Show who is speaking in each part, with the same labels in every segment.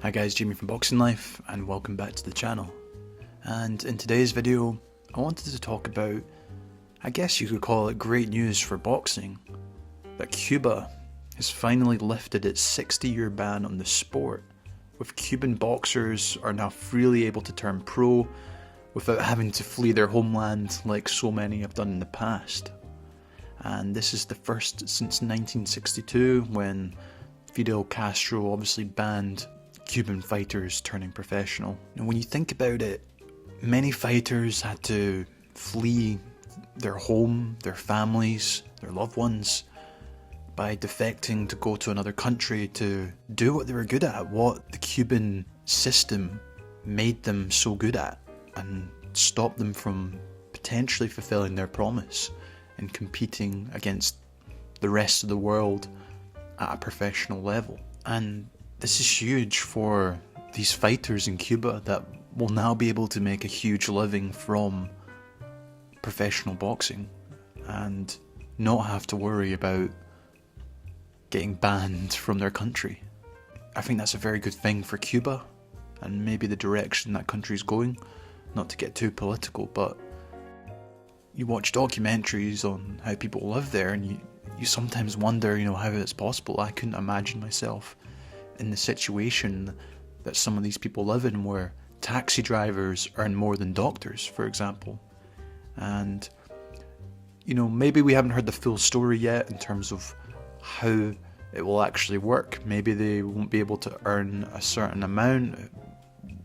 Speaker 1: Hi guys, Jamie from Boxing Life and welcome back to the channel. And in today's video I wanted to talk about, I guess you could call it great news for boxing, that Cuba has finally lifted its 60-year ban on the sport, with Cuban boxers are now freely able to turn pro without having to flee their homeland like so many have done in the past. And this is the first since 1962, when Fidel Castro obviously banned Cuban fighters turning professional. And when you think about it, many fighters had to flee their home, their families, their loved ones, by defecting to go to another country to do what they were good at, what the Cuban system made them so good at, and stop them from potentially fulfilling their promise and competing against the rest of the world at a professional level. And this is huge for these fighters in Cuba that will now be able to make a huge living from professional boxing and not have to worry about getting banned from their country. I think that's a very good thing for Cuba and maybe the direction that country's going. Not to get too political, but you watch documentaries on how people live there and you sometimes wonder, how it's possible. I couldn't imagine myself in the situation that some of these people live in, where taxi drivers earn more than doctors, for example. And maybe we haven't heard the full story yet in terms of how it will actually work. Maybe they won't be able to earn a certain amount.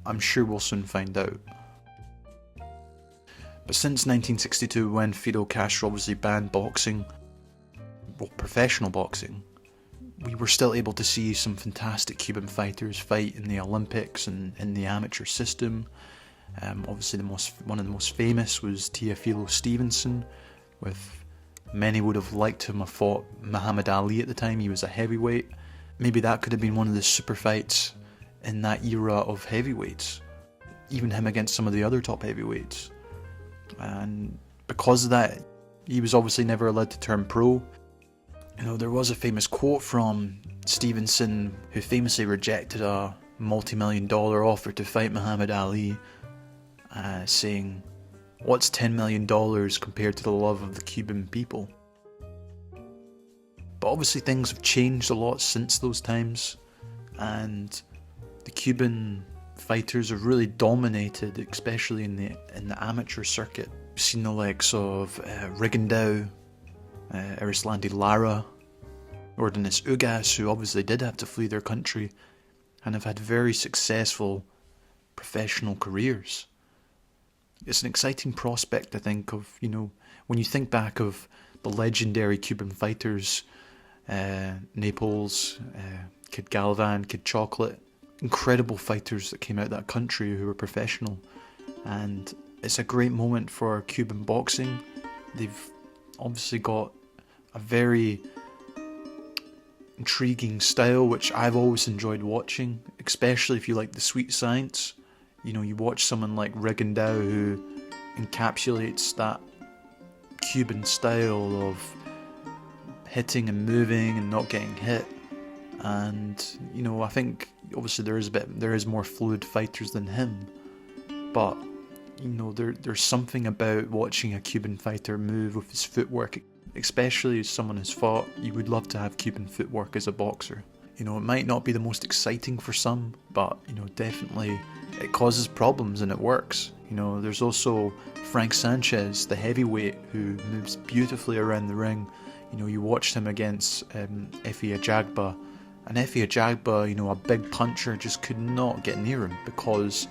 Speaker 1: I'm sure we'll soon find out. But since 1962, when Fidel Castro obviously banned boxing, well, professional boxing, we were still able to see some fantastic Cuban fighters fight in the Olympics and in the amateur system. Obviously one of the most famous was Teofilo Stevenson, with many would have liked him have fought Muhammad Ali at the time. He was a heavyweight. Maybe that could have been one of the super fights in that era of heavyweights. Even him against some of the other top heavyweights. And because of that, he was obviously never allowed to turn pro. There was a famous quote from Stevenson, who famously rejected a multi-million-dollar offer to fight Muhammad Ali, saying, "What's $10 million compared to the love of the Cuban people?" But obviously things have changed a lot since those times, and the Cuban fighters have really dominated, especially in the amateur circuit. We've seen the likes of Rigondeaux, Erislandy Lara, Ordonez Ugas, who obviously did have to flee their country and have had very successful professional careers. It's an exciting prospect, I think, of, when you think back of the legendary Cuban fighters, Naples, Kid Galvan, Kid Chocolate, incredible fighters that came out of that country who were professional. And it's a great moment for Cuban boxing. They've obviously got a very intriguing style, which I've always enjoyed watching, especially if you like the sweet science. You watch someone like Rigondeaux, who encapsulates that Cuban style of hitting and moving and not getting hit. And I think obviously there is more fluid fighters than him, but there's something about watching a Cuban fighter move with his footwork, especially as someone who's fought. You would love to have Cuban footwork as a boxer. It might not be the most exciting for some, but definitely it causes problems and it works. There's also Frank Sanchez, the heavyweight, who moves beautifully around the ring. You watched him against Efe Ajagba, and Efe Ajagba, a big puncher, just could not get near him because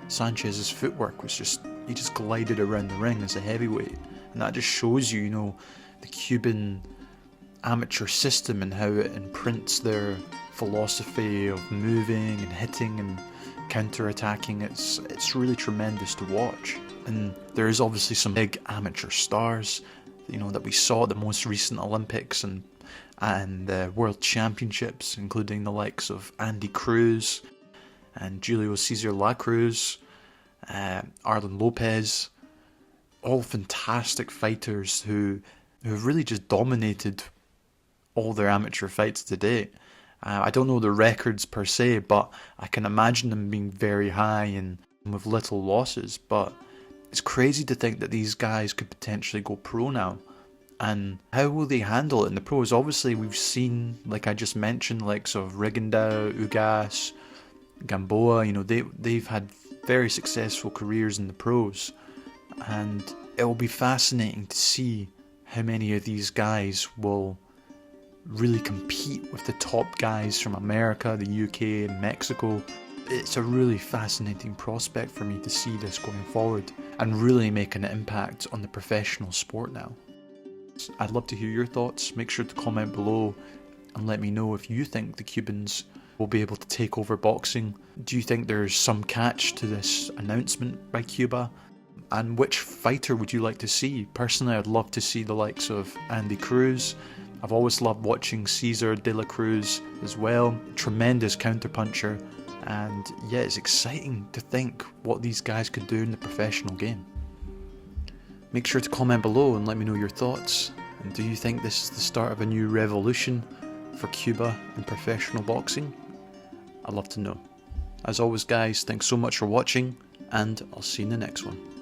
Speaker 1: Sanchez's footwork was he just glided around the ring as a heavyweight. And that just shows you, the Cuban amateur system and how it imprints their philosophy of moving and hitting and counter-attacking. It's really tremendous to watch. And there is obviously some big amateur stars, that we saw at the most recent Olympics and World Championships, including the likes of Andy Cruz and Julio Cesar La Cruz, Arlen Lopez, all fantastic fighters who have really just dominated all their amateur fights to date. I don't know the records per se, but I can imagine them being very high and with little losses. But it's crazy to think that these guys could potentially go pro now. And how will they handle it in the pros? Obviously, we've seen, like I just mentioned, likes of Rigondeaux, Ugas, Gamboa. You know, they've had very successful careers in the pros, and it will be fascinating to see how many of these guys will really compete with the top guys from America, the UK, and Mexico. It's a really fascinating prospect for me to see this going forward and really make an impact on the professional sport now. I'd love to hear your thoughts. Make sure to comment below and let me know if you think the Cubans will be able to take over boxing. Do you think there's some catch to this announcement by Cuba? And which fighter would you like to see? Personally, I'd love to see the likes of Andy Cruz. I've always loved watching Cesar de la Cruz as well. Tremendous counterpuncher. And yeah, it's exciting to think what these guys could do in the professional game. Make sure to comment below and let me know your thoughts. And do you think this is the start of a new revolution for Cuba in professional boxing? I'd love to know. As always guys, thanks so much for watching, and I'll see you in the next one.